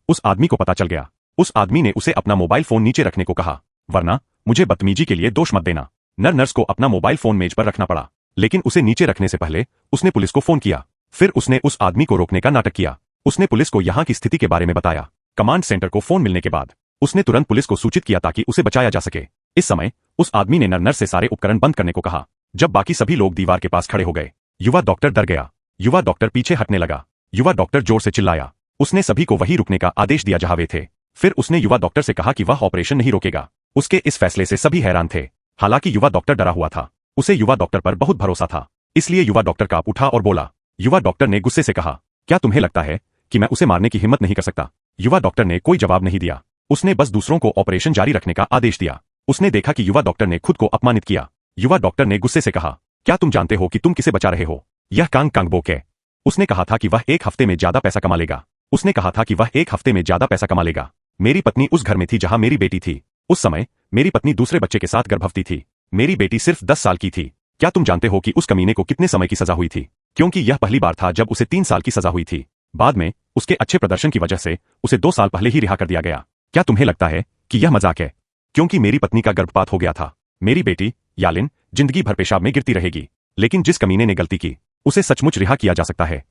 उस आदमी को पता चल गया। उस आदमी ने उसे अपना मोबाइल फोन नीचे रखने को कहा, वरना मुझे बदतमीजी के लिए दोष मत देना। नर्स को अपना मोबाइल फोन मेज पर रखना पड़ा, लेकिन उसे नीचे रखने से पहले उसने पुलिस को फोन किया। फिर उसने उस आदमी को रोकने का नाटक किया। उसने पुलिस को यहाँ की स्थिति के बारे में बताया। कमांड सेंटर को फोन मिलने के बाद उसने तुरंत पुलिस को सूचित किया ताकि उसे बचाया जा सके। इस समय उस आदमी ने नर्स से सारे उपकरण बंद करने को कहा। जब बाकी सभी लोग दीवार के पास खड़े हो गए, युवा डॉक्टर डर गया। युवा डॉक्टर पीछे हटने लगा। युवा डॉक्टर जोर से चिल्लाया। उसने सभी को वहीं रुकने का आदेश दिया जहां वे थे। फिर उसने युवा डॉक्टर से कहा कि वह ऑपरेशन नहीं रोकेगा। उसके इस फैसले से सभी हैरान थे। हालांकि युवा डॉक्टर डरा हुआ था, उसे युवा डॉक्टर पर बहुत भरोसा था, इसलिए युवा डॉक्टर कांप उठा और बोला। युवा डॉक्टर ने गुस्से से कहा, क्या तुम्हें लगता है कि मैं उसे मारने की हिम्मत नहीं कर सकता? युवा डॉक्टर ने कोई जवाब नहीं दिया। उसने बस दूसरों को ऑपरेशन जारी रखने का आदेश दिया। उसने देखा कि युवा डॉक्टर ने खुद को अपमानित किया। युवा डॉक्टर ने गुस्से से कहा, क्या तुम जानते हो कि तुम किसे बचा रहे हो? यह कांग कांगबोक है। उसने कहा था कि वह एक हफ्ते में ज्यादा पैसा कमा लेगा। उसने कहा था कि वह एक हफ्ते में ज्यादा पैसा कमा लेगा। मेरी पत्नी उस घर में थी जहां मेरी बेटी थी। उस समय मेरी पत्नी दूसरे बच्चे के साथ गर्भवती थी। मेरी बेटी सिर्फ 10 साल की थी। क्या तुम जानते हो कि उस कमीने को कितने समय की सजा हुई थी? क्योंकि यह पहली बार था जब उसे 3 साल की सजा हुई थी। बाद में उसके अच्छे प्रदर्शन की वजह से उसे 2 साल पहले ही रिहा कर दिया गया। क्या तुम्हें लगता है कि यह मजाक है? क्योंकि मेरी पत्नी का गर्भपात हो गया था। मेरी बेटी यालिन जिंदगी भर पेशाब में गिरती रहेगी। लेकिन जिस कमीने ने गलती की उसे सचमुच रिहा किया जा सकता है।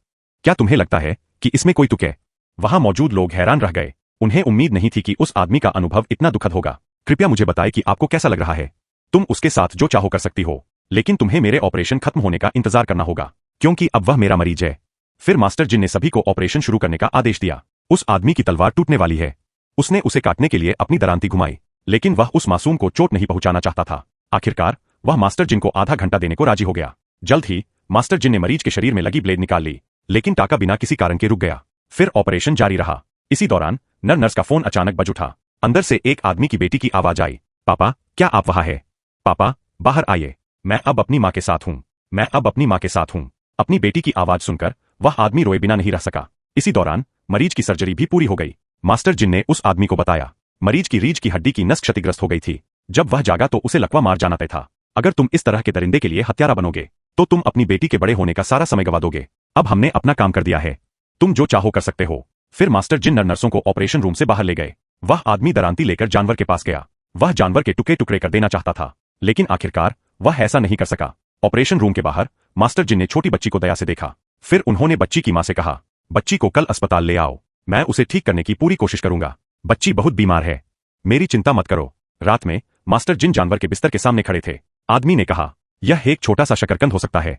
क्या तुम्हें लगता है कि इसमें कोई तुक है? वहां मौजूद लोग हैरान रह गए। उन्हें उम्मीद नहीं थी कि उस आदमी का अनुभव इतना दुखद होगा। कृपया मुझे बताएं कि आपको कैसा लग रहा है। तुम उसके साथ जो चाहो कर सकती हो, लेकिन तुम्हें मेरे ऑपरेशन खत्म होने का इंतजार करना होगा, क्योंकि अब वह मेरा मरीज है। फिर मास्टर जिन ने सभी को ऑपरेशन शुरू करने का आदेश दिया। उस आदमी की तलवार टूटने वाली है। उसने उसे काटने के लिए अपनी दरांती घुमाई, लेकिन वह उस मासूम को चोट नहीं पहुंचाना चाहता था। आखिरकार वह मास्टर जिन को आधा घंटा देने को राजी हो गया। जल्द ही मास्टर जिन ने मरीज के शरीर में लगी ब्लेड निकाल ली, लेकिन टाका बिना किसी कारण के रुक गया। फिर ऑपरेशन जारी रहा। इसी दौरान नर्स का फोन अचानक बज उठा। अंदर से एक आदमी की बेटी की आवाज आई, पापा क्या आप वहां हैं? पापा बाहर आइए, मैं अब अपनी माँ के साथ हूँ। मैं अब अपनी माँ के साथ हूँ। अपनी बेटी की आवाज सुनकर वह आदमी रोए बिना नहीं रह सका। इसी दौरान मरीज की सर्जरी भी पूरी हो गई। मास्टर जिन ने उस आदमी को बताया, मरीज की रीढ़ की हड्डी की नस क्षतिग्रस्त हो गई थी। जब वह जागा तो उसे लकवा मार जाना तय था। अगर तुम इस तरह के दरिंदे के लिए हत्यारा बनोगे तो तुम अपनी बेटी के बड़े होने का सारा समय गवा दोगे। अब हमने अपना काम कर दिया है, तुम जो चाहो कर सकते हो। फिर मास्टर जिन नर्सों को ऑपरेशन रूम से बाहर ले गए। वह आदमी दरांती लेकर जानवर के पास गया। वह जानवर के टुकड़े टुकड़े कर देना चाहता था, लेकिन आखिरकार वह ऐसा नहीं कर सका। ऑपरेशन रूम के बाहर मास्टर जिन ने छोटी बच्ची को दया से देखा। फिर उन्होंने बच्ची की मां से कहा, बच्ची को कल अस्पताल ले आओ, मैं उसे ठीक करने की पूरी कोशिश करूंगा। बच्ची बहुत बीमार है, मेरी चिंता मत करो। रात में मास्टर जिन जानवर के बिस्तर के सामने खड़े थे। आदमी ने कहा, यह एक छोटा सा शकरकंद हो सकता है,